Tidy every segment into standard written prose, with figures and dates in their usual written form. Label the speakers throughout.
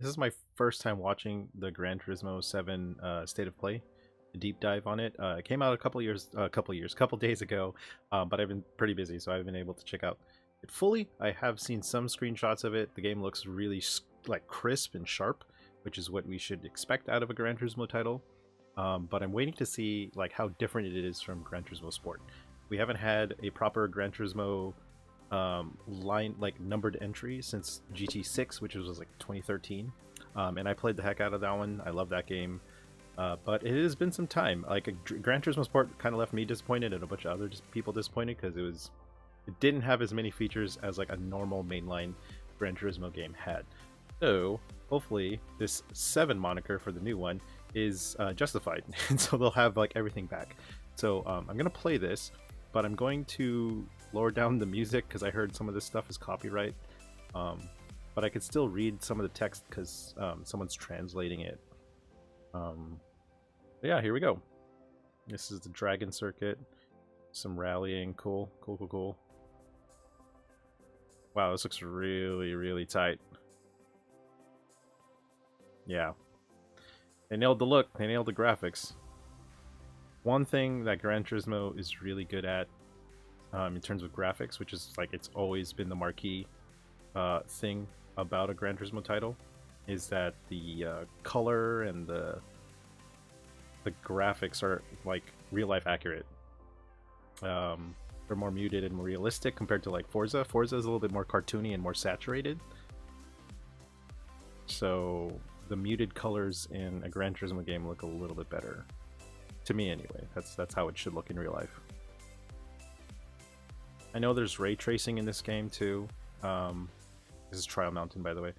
Speaker 1: This is my first time watching the Gran Turismo 7 State of Play, a deep dive on it. It came out couple days ago, but I've been pretty busy, so I haven't been able to check out it fully. I have seen some screenshots of it. The game looks really like crisp and sharp, which is what we should expect out of a Gran Turismo title. But I'm waiting to see like how different it is from Gran Turismo Sport. We haven't had a proper Gran Turismo line like numbered entry since GT6, which was like 2013, and I played the heck out of that one. I love that game, but it has been some time. Like Gran Turismo Sport kind of left me disappointed and a bunch of other people disappointed because it didn't have as many features as like a normal mainline Gran Turismo game had. So hopefully this 7 moniker for the new one is justified, and so they'll have like everything back. So I'm gonna play this, but I'm going to lower down the music because I heard some of this stuff is copyright, but I could still read some of the text because someone's translating it. Yeah, here we go. This is the Dragon Circuit. Some rallying. Cool. Wow, this looks really tight. Yeah, they nailed the look. They nailed the graphics. One thing that Gran Turismo is really good at in terms of graphics, which is like it's always been the marquee thing about a Gran Turismo title, is that the color and the graphics are like real life accurate. They're more muted and more realistic compared to like Forza. Forza is a little bit more cartoony and more saturated. So the muted colors in a Gran Turismo game look a little bit better. To me anyway. That's how it should look in real life. I know there's ray tracing in this game too. This is Trial Mountain, by the way.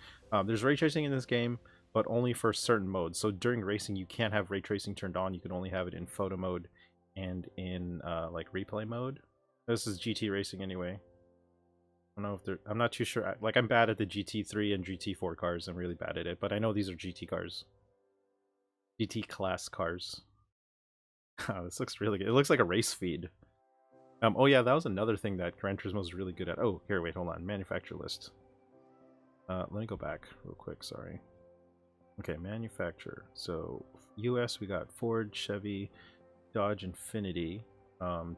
Speaker 1: There's ray tracing in this game, but only for certain modes. So during racing, you can't have ray tracing turned on. You can only have it in photo mode and in like replay mode. This is GT racing anyway. I don't know if they're. I'm not too sure. Like I'm bad at the GT3 and GT4 cars. I'm really bad at it, but I know these are GT cars. GT class cars. This looks really good. It looks like a race feed. Oh yeah, that was another thing that Gran Turismo is really good at. Oh, here, wait, hold on. Manufacturer list. Let me go back real quick, sorry. Okay, manufacturer. So, US, we got Ford, Chevy, Dodge Infinity,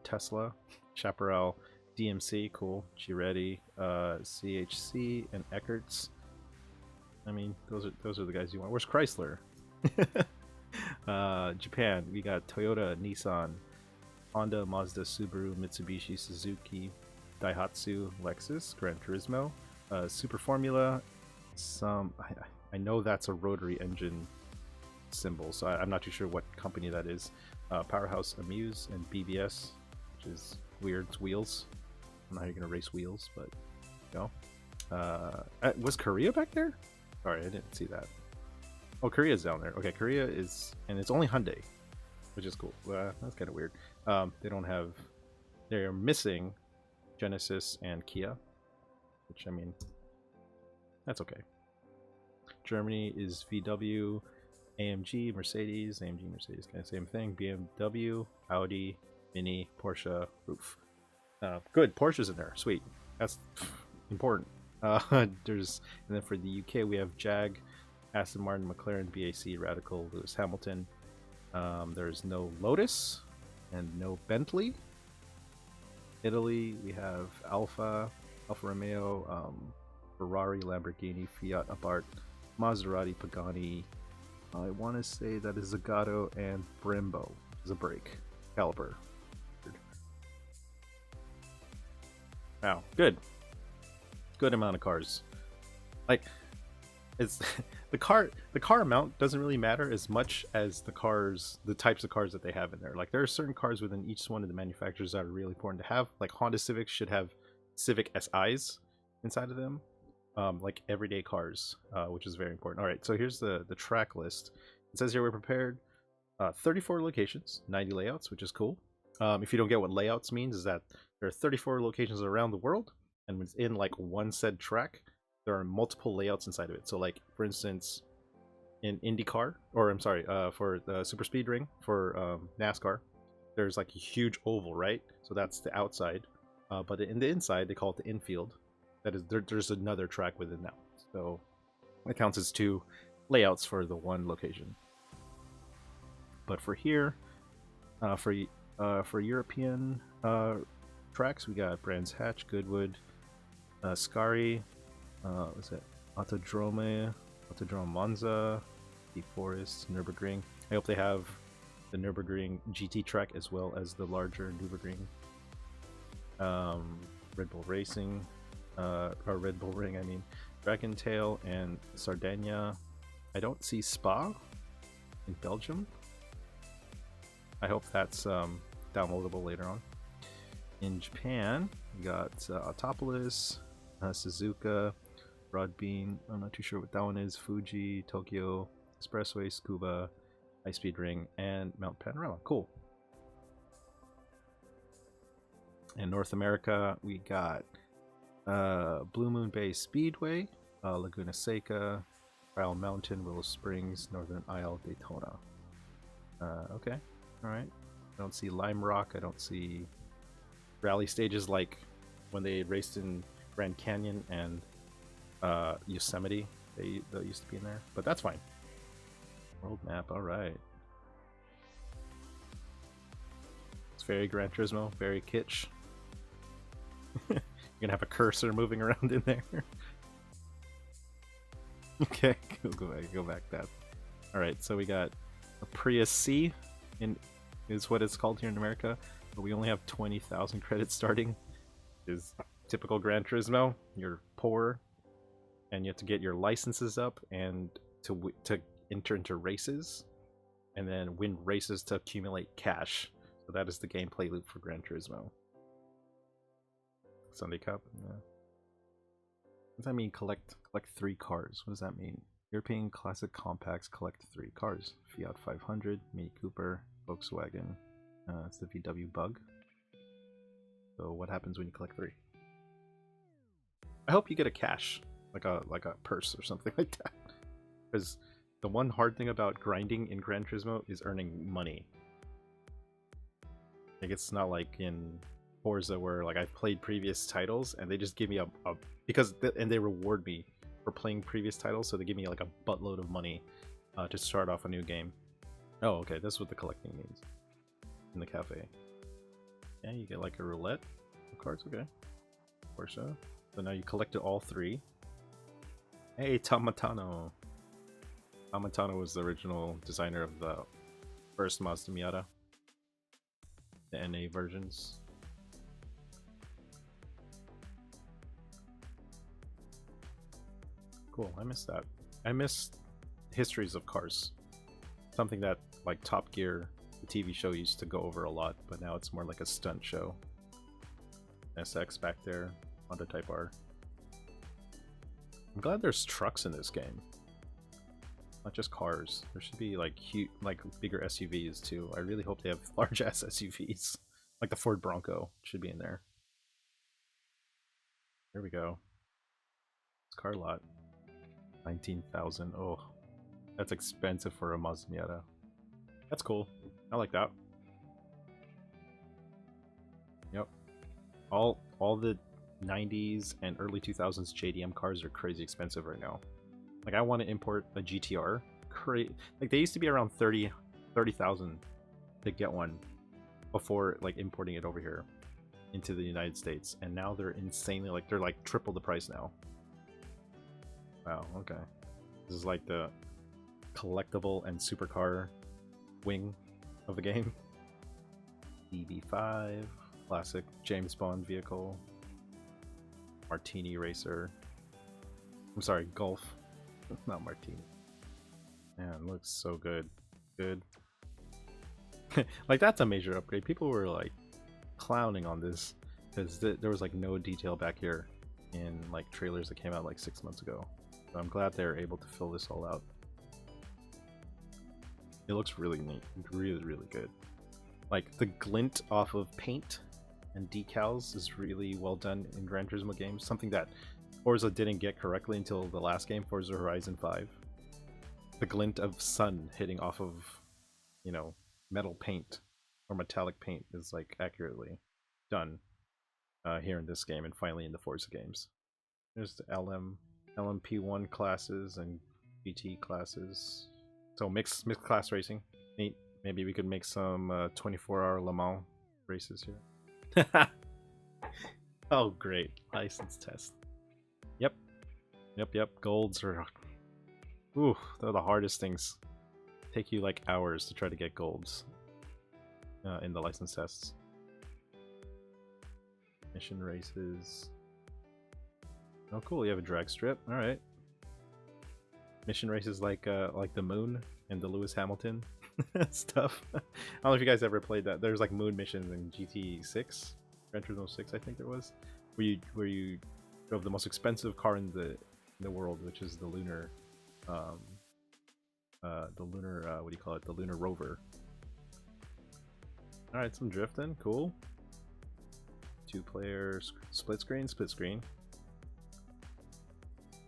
Speaker 1: Tesla, Chaparral, DMC, cool, Giretti, CHC, and Eckert's. I mean, those are the guys you want. Where's Chrysler? Japan, we got Toyota, Nissan, Honda, Mazda, Subaru, Mitsubishi, Suzuki, Daihatsu, Lexus, Gran Turismo, Super Formula, I know that's a rotary engine symbol, so I'm not too sure what company that is. Powerhouse Amuse and BBS, which is weird. It's wheels. I don't know how you're gonna race wheels, but you know. Was Korea back there? Sorry, I didn't see that. Oh, Korea's down there. Okay, Korea is, and it's only Hyundai, which is cool. That's kind of weird. They don't have. They're missing Genesis and Kia, which I mean, that's okay. Germany is VW, AMG, Mercedes, kind of same thing. BMW, Audi, Mini, Porsche, Roof. Good, Porsche's in there. Sweet, that's important. There's, and then for the UK we have Jag, Aston Martin, McLaren, BAC, Radical, Lewis Hamilton. There's no Lotus and no Bentley. Italy, we have Alfa Romeo, Ferrari, Lamborghini, Fiat, Abarth, Maserati, Pagani. I want to say that is Zagato and Brembo is a brake caliper. Wow, good amount of cars. Like, it's the car amount doesn't really matter as much as the types of cars that they have in there. Like there are certain cars within each one of the manufacturers that are really important to have. Like Honda Civics should have Civic SIs inside of them, like everyday cars, which is very important. All right, so here's the track list. It says here we're prepared 34 locations, 90 layouts, which is cool. If you don't get what layouts means, is that there are 34 locations around the world, and within like one said track, there are multiple layouts inside of it. So like for instance, in IndyCar, or I'm sorry, for the Super Speed Ring for NASCAR, there's like a huge oval, right? So that's the outside. But in the inside, they call it the infield. That is, there's another track within that. So It counts as 2 layouts for the one location. But for here, for European tracks, we got Brands Hatch, Goodwood, Scari, what's it? Autodrome Monza, the Forest, Nürburgring. I hope they have the Nürburgring GT track as well as the larger Nürburgring. Red Bull Racing, or Red Bull Ring, I mean, Dragon Tail and Sardinia. I don't see Spa in Belgium. I hope that's downloadable later on. In Japan, we got Autopolis, Suzuka, Broadbean, I'm not too sure what that one is, Fuji, Tokyo, Expressway, Scuba, High Speed Ring, and Mount Panorama. Cool. In North America, we got Blue Moon Bay Speedway, Laguna Seca, Isle Mountain, Willow Springs, Northern Isle, Daytona. Okay, alright. I don't see Lime Rock, I don't see rally stages like when they raced in Grand Canyon and Yosemite. They used to be in there, but that's fine. World map, alright. It's very Gran Turismo, very kitsch. You're gonna have a cursor moving around in there. Okay, go back that. Alright, so we got a Prius C is what it's called here in America, but we only have 20,000 credits starting. Is typical Gran Turismo. You're poor, and you have to get your licenses up and to enter into races, and then win races to accumulate cash. So that is the gameplay loop for Gran Turismo. Sunday Cup. Yeah. What does that mean? Collect 3 cars. What does that mean? European Classic Compacts collect 3 cars. Fiat 500, Mini Cooper, Volkswagen. It's the VW Bug. So what happens when you collect 3? I hope you get a cash, like a purse or something like that. Because the one hard thing about grinding in Gran Turismo is earning money. Like, it's not like in Forza where like I've played previous titles and they just give me and they reward me for playing previous titles, so they give me like a buttload of money to start off a new game. Oh, okay, that's what the collecting means in the cafe. Yeah, you get like a roulette of cards. Okay, Porsche. So now you collected all 3. Hey, Tamatano. Tamatano was the original designer of the first Mazda Miata, the NA versions. Cool, I missed that. I missed histories of cars. Something that like Top Gear, the TV show, used to go over a lot, but now it's more like a stunt show. SX back there, Honda Type R. I'm glad there's trucks in this game. Not just cars. There should be like huge, like bigger SUVs too. I really hope they have large ass SUVs. Like the Ford Bronco should be in there. There we go. It's car lot. 19,000. Oh, that's expensive for a Mazda Miata. That's cool. I like that. Yep. All the 90s and early 2000s JDM cars are crazy expensive right now. Like, I want to import a GTR. Like, they used to be around 30,000 to get one before like importing it over here into the United States, and now they're insanely like they're like triple the price now. Wow, okay. This is like the collectible and supercar wing of the game. DB5, classic James Bond vehicle. Martini Racer. I'm sorry, Golf. Not Martini. Man, it looks so good. Good. Like, that's a major upgrade. People were like clowning on this because there was like no detail back here in like trailers that came out like 6 months ago. So I'm glad they're able to fill this all out. It looks really neat. Really, really good. Like, the glint off of paint and decals is really well done in Gran Turismo games. Something that Forza didn't get correctly until the last game, Forza Horizon 5. The glint of sun hitting off of, you know, metal paint or metallic paint is like accurately done here in this game and finally in the Forza games. There's the LM LMP1 classes and GT classes. So mixed class racing. Neat. Maybe we could make some 24-hour Le Mans races here. Oh, great. License test. Yep. Golds are... Ooh, they're the hardest things. Take you like hours to try to get golds in the license tests. Mission races. Oh, cool. You have a drag strip. All right. Mission races like the Moon and the Lewis Hamilton stuff. I don't know if you guys ever played that. There's like Moon missions in GT6, Gran Turismo 6, I think there was, where you drove the most expensive car in the world, which is the lunar, what do you call it? The lunar rover. All right, some drifting. Cool. 2 players, split screen.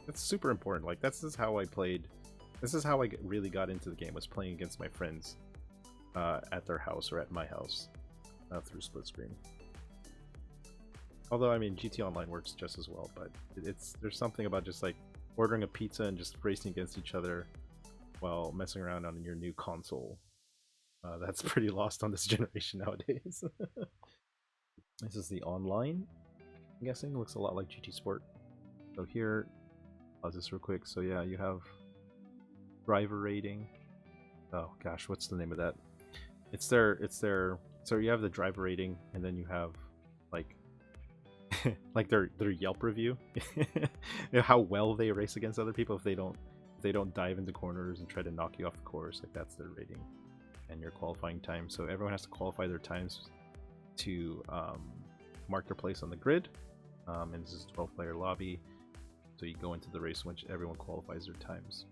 Speaker 1: That's super important. Like this is how I played. This is how I really got into the game, was playing against my friends at their house or at my house through split screen. Although I mean GT Online works just as well, but there's something about just like ordering a pizza and just racing against each other while messing around on your new console. That's pretty lost on this generation nowadays. This is the online. I'm guessing it looks a lot like GT Sport. So here, pause this real quick. So yeah, you have driver rating. Oh gosh, what's the name of that? It's their. So you have the driver rating, and then you have like like their Yelp review. How well they race against other people. If they don't dive into corners and try to knock you off the course, like that's their rating, and your qualifying time. So everyone has to qualify their times to mark their place on the grid. And this is a 12-player lobby. So you go into the race when everyone qualifies their times.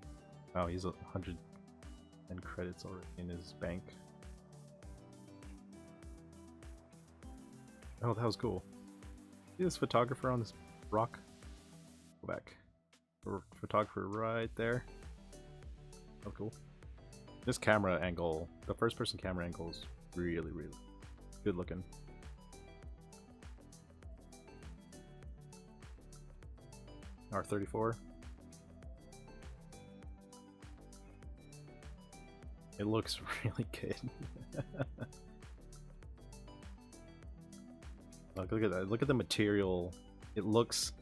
Speaker 1: Wow, he's 110 credits already in his bank. Oh, that was cool. See this photographer on this rock? Go back. Photographer right there. Oh, cool. This camera angle, the first-person camera angle is really good looking. R34. It looks really good. Look at that. Look at the material. It looks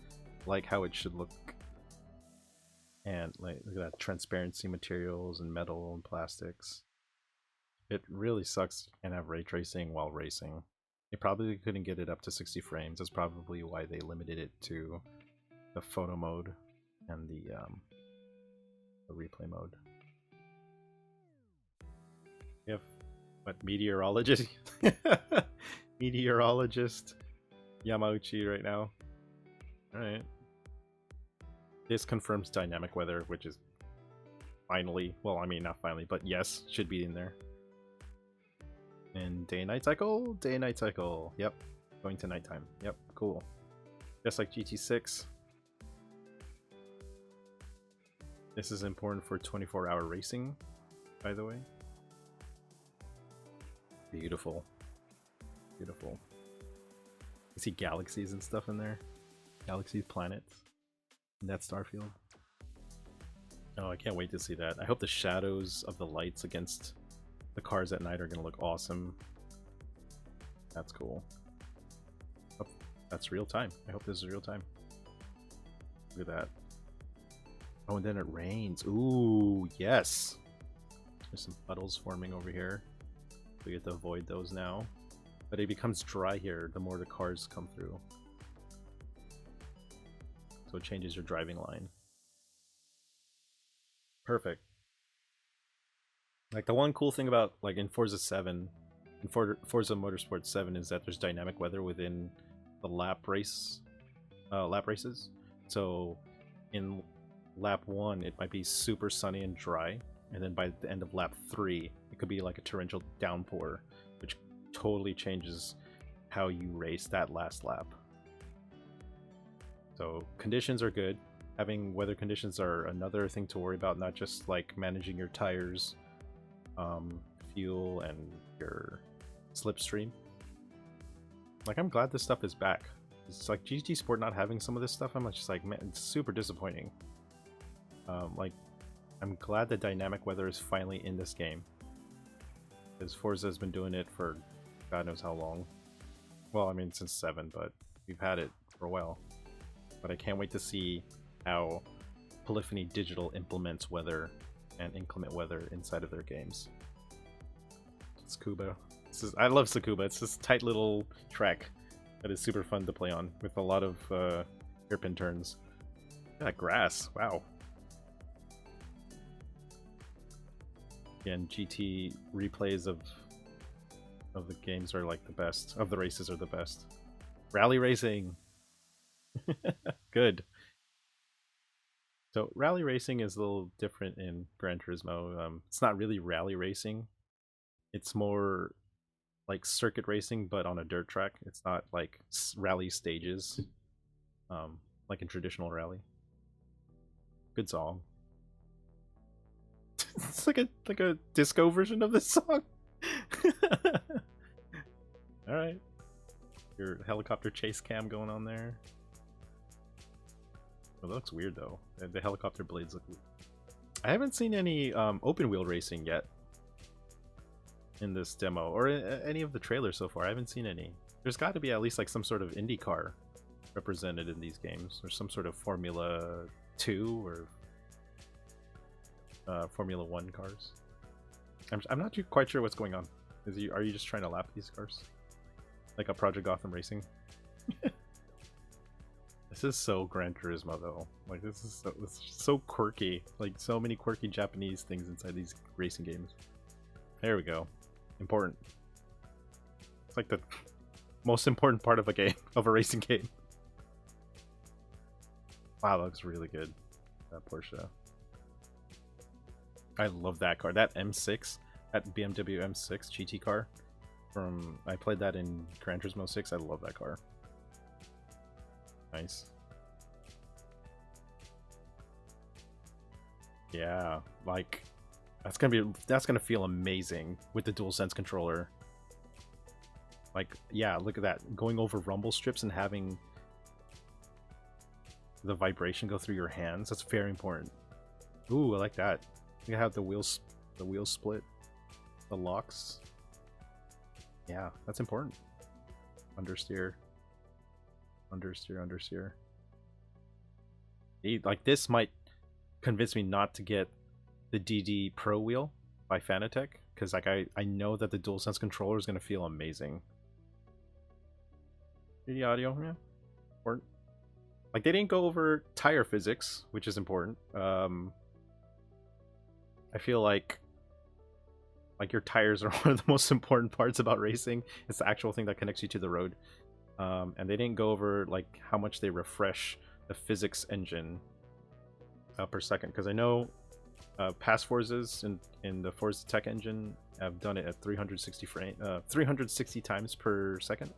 Speaker 1: like how it should look. And like, look at that transparency materials and metal and plastics. It really sucks you can't have ray tracing while racing. They probably couldn't get it up to 60 frames. That's probably why they limited it to the photo mode and the replay mode. You have what, meteorologist? Meteorologist Yamauchi right now. Alright. This confirms dynamic weather, which is finally, well, I mean, not finally, but yes, should be in there. And day and night cycle? Day and night cycle. Yep. Going to nighttime. Yep, cool. Just like GT6. This is important for 24-hour racing, by the way. Beautiful. Beautiful. You see galaxies and stuff in there? Galaxies, planets. And that Starfield. Oh, I can't wait to see that. I hope the shadows of the lights against the cars at night are going to look awesome. That's cool. Oh, that's real time. I hope this is real time. Look at that. Oh, and then it rains. Ooh, yes. There's some puddles forming over here. We get to avoid those now. But it becomes dry here the more the cars come through. So it changes your driving line. Perfect. Like the one cool thing about like in Forza 7, in Forza Motorsport 7 is that there's dynamic weather within the lap races. So in lap 1 it might be super sunny and dry, and then by the end of lap 3 it could be like a torrential downpour, which totally changes how you race that last lap. So conditions are good. Having weather conditions are another thing to worry about, not just like managing your tires, fuel, and your slipstream. Like, I'm glad this stuff is back. It's like GT Sport not having some of this stuff. I'm just like, man, it's super disappointing. Like, I'm glad that dynamic weather is finally in this game, because Forza has been doing it for God knows how long. Well, I mean, since 7, but we've had it for a while. But I can't wait to see how Polyphony Digital implements weather and inclement weather inside of their games. Tsukuba. I love Tsukuba. It's this tight little track that is super fun to play on with a lot of hairpin turns. Yeah, grass. Wow. Again, GT replays of the games are like the best. Of the races are the best. Rally racing. Good. So rally racing is a little different in Gran Turismo. It's not really rally racing. It's more like circuit racing, but on a dirt track. It's not like rally stages, like in traditional rally. Good song. It's like a disco version of this song. All right, your helicopter chase cam going on there. Oh, that looks weird though. The helicopter blades look weird. I haven't seen any open wheel racing yet in this demo, or any of the trailers so far. I haven't seen any. There's got to be at least like some sort of IndyCar represented in these games, or some sort of Formula 2 or Formula 1 cars. I'm not too quite sure what's going on. Are you just trying to lap these cars? Like a Project Gotham Racing? This is so Gran Turismo though. Like this is so quirky. Like so many quirky Japanese things inside these racing games. There we go. Important. It's like the most important part of a game, of a racing game. Wow, that looks really good. That Porsche. I love that car. That M6, that BMW M6 GT car. I played that in Gran Turismo 6. I love that car. Nice. Yeah, like that's gonna feel amazing with the DualSense controller. Like, yeah, look at that. Going over rumble strips and having the vibration go through your hands. That's very important. Ooh, I like that. You have the wheel split, the locks. Yeah, that's important. Understeer. Like, this might convince me not to get the DD Pro wheel by Fanatec, because like I know that the DualSense controller is going to feel amazing. 3D audio, yeah, important. Like, they didn't go over tire physics, which is important. I feel like your tires are one of the most important parts about racing. It's the actual thing that connects you to the road. And they didn't go over like how much they refresh the physics engine per second, because I know past Forzas in the Forza Tech engine have done it at 360 times per second,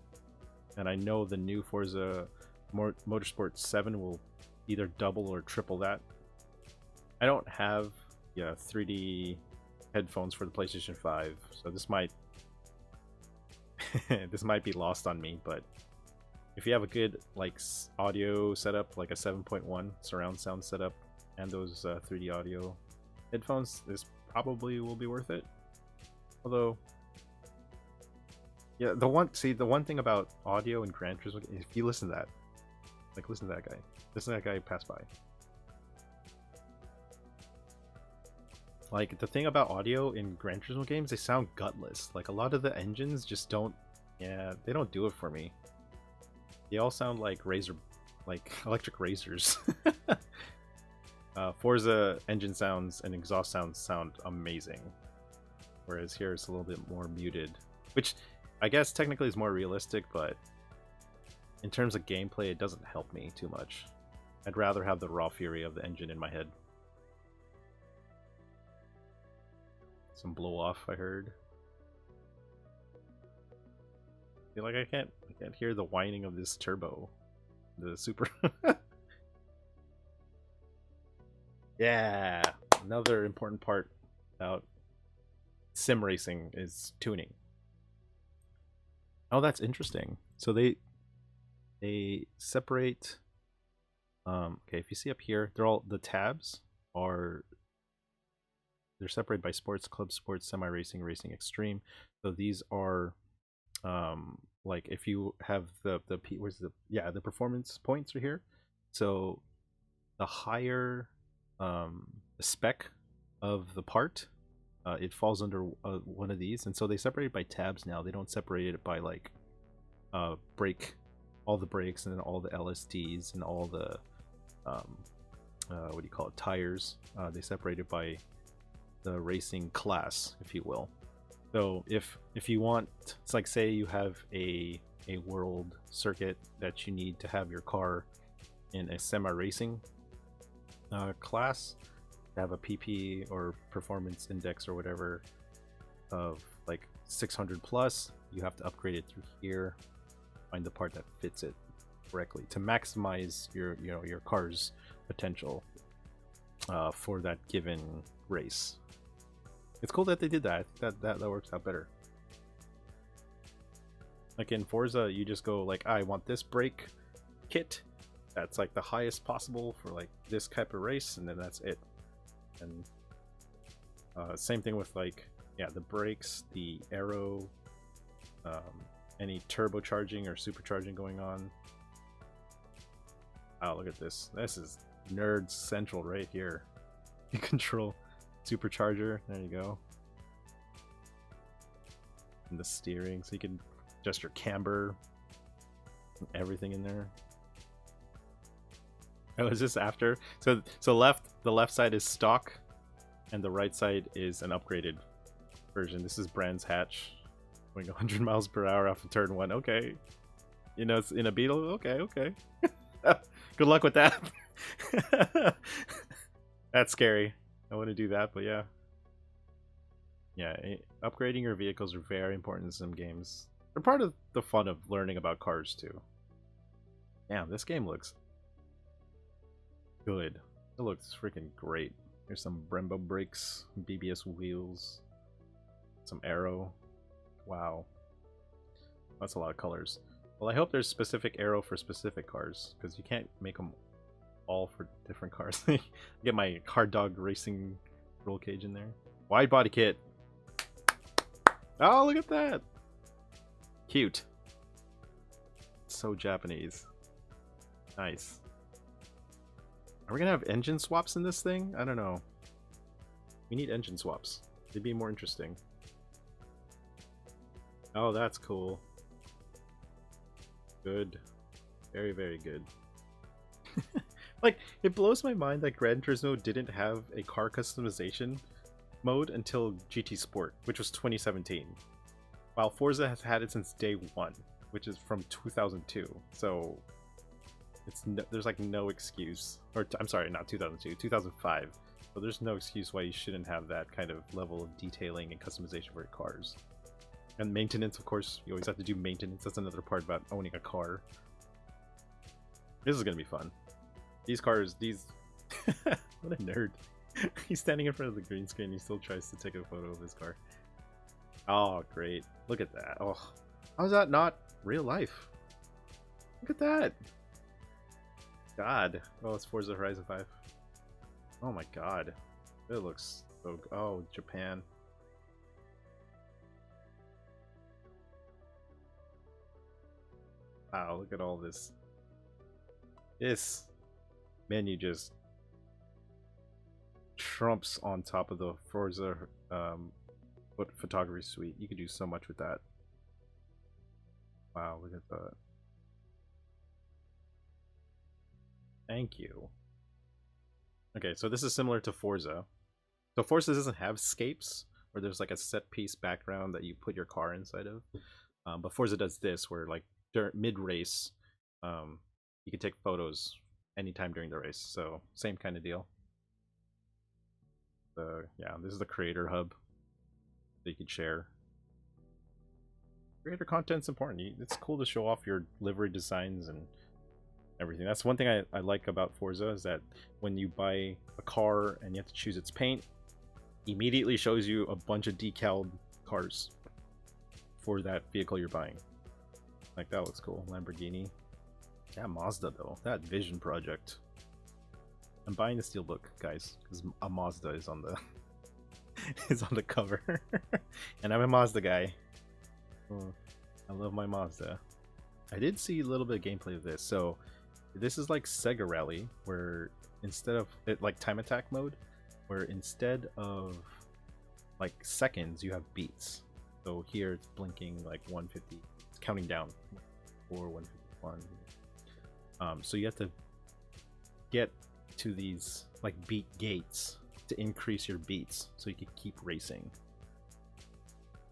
Speaker 1: and I know the new Forza Motorsport 7 will either double or triple that. I don't have 3D headphones for the PlayStation 5, so this might this might be lost on me, but if you have a good like audio setup, like a 7.1 surround sound setup, and those 3D audio headphones, this probably will be worth it. Although, yeah, the one thing about audio in Gran Turismo, if you listen to that, like listen to that guy pass by. Like, the thing about audio in Gran Turismo games, they sound gutless. Like, a lot of the engines just don't, they don't do it for me. They all sound like electric razors. Forza engine sounds and exhaust sounds sound amazing, whereas here it's a little bit more muted, which I guess technically is more realistic, but in terms of gameplay it doesn't help me too much. I'd rather have the raw fury of the engine in my head. Some blow off, I heard. I feel like I can't hear the whining of this turbo, the super. Yeah, another important part about sim racing is tuning. Oh, that's interesting. So they they separate. Okay, if you see up here, they're all the tabs are they're separated by sports, club sports, semi racing, racing extreme. So these are like if you have where's the performance points right here. So the higher the spec of the part, it falls under one of these, and so they separate it by tabs now. They don't separate it by like brake, all the brakes, and then all the LSDs and all the what do you call it, tires. They separate it by the racing class, if you will. So if you want, it's like say you have a world circuit that you need to have your car in a semi racing class, have a PP or performance index or whatever of like 600 plus, you have to upgrade it through here, find the part that fits it correctly to maximize your your car's potential for that given race. It's cool that they did that. I think that works out better. Like in Forza, you just go like, I want this brake kit that's like the highest possible for like this type of race, and then that's it. And same thing with like, yeah, the brakes, the aero, any turbocharging or supercharging going on. Oh, look at this. This is nerd central right here. You control supercharger, there you go. And the steering, so you can adjust your camber, everything in there. Oh, is this after? So the left side is stock, and the right side is an upgraded version. This is Brands Hatch, going 100 miles per hour off of turn 1. Okay, you know it's in a Beetle. Okay. Good luck with that. That's scary. I want to do that, but yeah. Yeah, upgrading your vehicles are very important in some games. They're part of the fun of learning about cars too. Damn, this game looks good. It looks freaking great. There's some Brembo brakes, BBS wheels, some aero. Wow. That's a lot of colors. Well, I hope there's specific aero for specific cars, because you can't make them all for different cars. Get my hard dog racing roll cage in there. Wide body kit. Oh, look at that. Cute. So Japanese. Nice. Are we gonna have engine swaps in this thing? I don't know. We need engine swaps. They'd be more interesting. Oh, that's cool. Good. Very, very good. Like, it blows my mind that Gran Turismo didn't have a car customization mode until GT Sport, which was 2017. While Forza has had it since day one, which is from 2002. So there's like no excuse. Or I'm sorry, not 2002, 2005. So there's no excuse why you shouldn't have that kind of level of detailing and customization for your cars. And maintenance, of course, you always have to do maintenance. That's another part about owning a car. This is gonna be fun. These cars, what a nerd. He's standing in front of the green screen, he still tries to take a photo of his car. Oh, great. Look at that. Oh, how's that not real life? Look at that. God. Oh, it's Forza Horizon 5. Oh my god. It looks so... Oh, Japan. Wow, look at all this. This menu just trumps on top of the Forza photography suite. You could do so much with that. Wow, look at that. Thank you. Okay, so this is similar to Forza. So Forza doesn't have scapes, where there's like a set piece background that you put your car inside of. But Forza does this, where like mid-race, you can take photos anytime during the race. So same kind of deal. Yeah, this is the creator hub that you could share. Creator content's important. It's cool to show off your livery designs and everything. That's one thing I like about Forza, is that when you buy a car and you have to choose its paint, immediately shows you a bunch of decaled cars for that vehicle you're buying. Like, that looks cool. Lamborghini. Yeah, Mazda though. That Vision project. I'm buying the steelbook, guys, because a Mazda is on the is on the cover, and I'm a Mazda guy. Oh, I love my Mazda. I did see a little bit of gameplay of this. So this is like Sega Rally, where instead of it, like time attack mode, where instead of like seconds, you have beats. So here it's blinking like 150, it's counting down, 4, 151. So you have to get to these like beat gates to increase your beats so you can keep racing.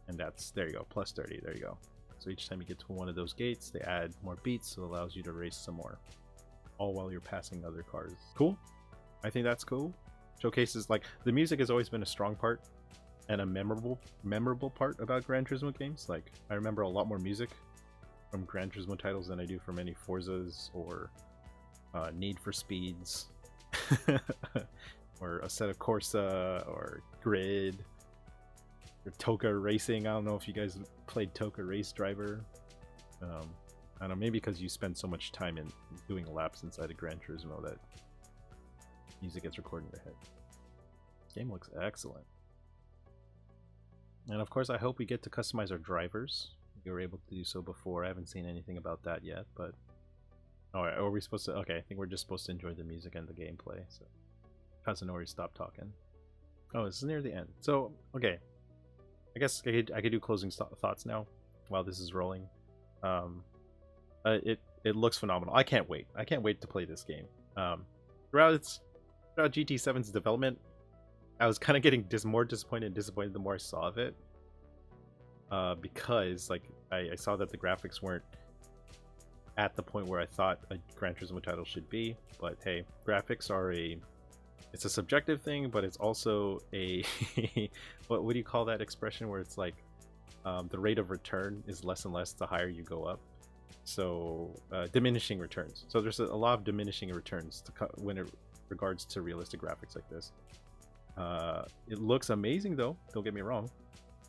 Speaker 1: And that's, there you go, plus 30, there you go. So each time you get to one of those gates, they add more beats, so it allows you to race some more, all while you're passing other cars. Cool. I think that's cool. Showcases, like, the music has always been a strong part and a memorable part about Gran Turismo games. Like, I remember a lot more music from Gran Turismo titles than I do from any Forzas or Need for Speeds or Assetto Corsa or Grid or Toka Racing. I don't know if you guys played Toka Race Driver. I don't know, maybe because you spend so much time in doing laps inside of Gran Turismo that music gets recorded in your head. This game looks excellent. And of course, I hope we get to customize our drivers. We were able to do so before. I haven't seen anything about that yet, but... Alright, are we supposed to... Okay, I think we're just supposed to enjoy the music and the gameplay, so... Kazunori, stop talking. Oh, this is near the end. So, okay. I guess I could do closing thoughts now, while this is rolling. It looks phenomenal. I can't wait. I can't wait to play this game. Throughout GT7's development, I was kind of getting more disappointed the more I saw of it. Because like I saw that the graphics weren't at the point where I thought a Gran Turismo title should be. But hey, graphics are it's a subjective thing, but it's also a what do you call that expression where it's like the rate of return is less and less the higher you go up. So diminishing returns. So there's a lot of diminishing returns when it regards to realistic graphics like this. It looks amazing though, don't get me wrong.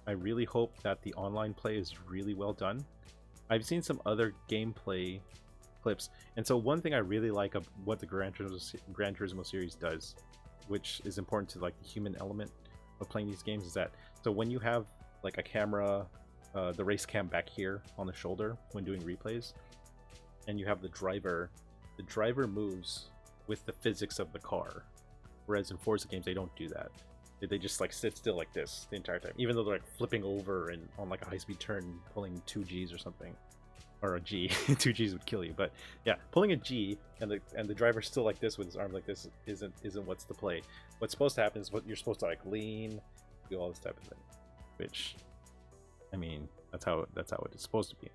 Speaker 1: I really hope that the online play is really well done. I've seen some other gameplay clips, and so one thing I really like of what the Gran Turismo series does, which is important to like the human element of playing these games, is that so when you have like a camera, the race cam back here on the shoulder when doing replays, and you have the driver moves with the physics of the car, whereas in Forza games they don't do that. They just like sit still like this the entire time, even though they're like flipping over and on like a high-speed turn pulling 2 Gs or something, or a G. 2 Gs would kill you, but yeah, pulling a G and the driver's still like this with his arm like this isn't what's the play. What's supposed to happen is what you're supposed to like lean, do all this type of thing, which I mean that's how it is supposed to be.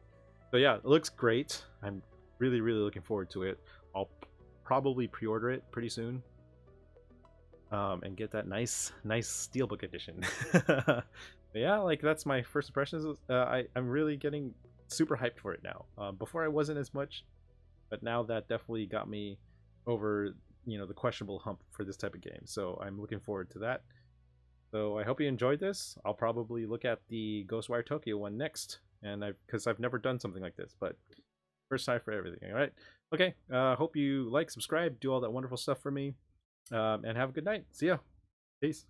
Speaker 1: So yeah, it looks great. I'm really looking forward to it. I'll probably pre-order it pretty soon. And get that nice steelbook edition. But yeah, like that's my first impressions. I'm really getting super hyped for it now. Before I wasn't as much, but now that definitely got me over the questionable hump for this type of game. So I'm looking forward to that. So I hope you enjoyed this. I'll probably look at the Ghostwire Tokyo one next, and because I've never done something like this, but first time for everything. All right, okay. Hope you like, subscribe, do all that wonderful stuff for me. And have a good night. See ya. Peace.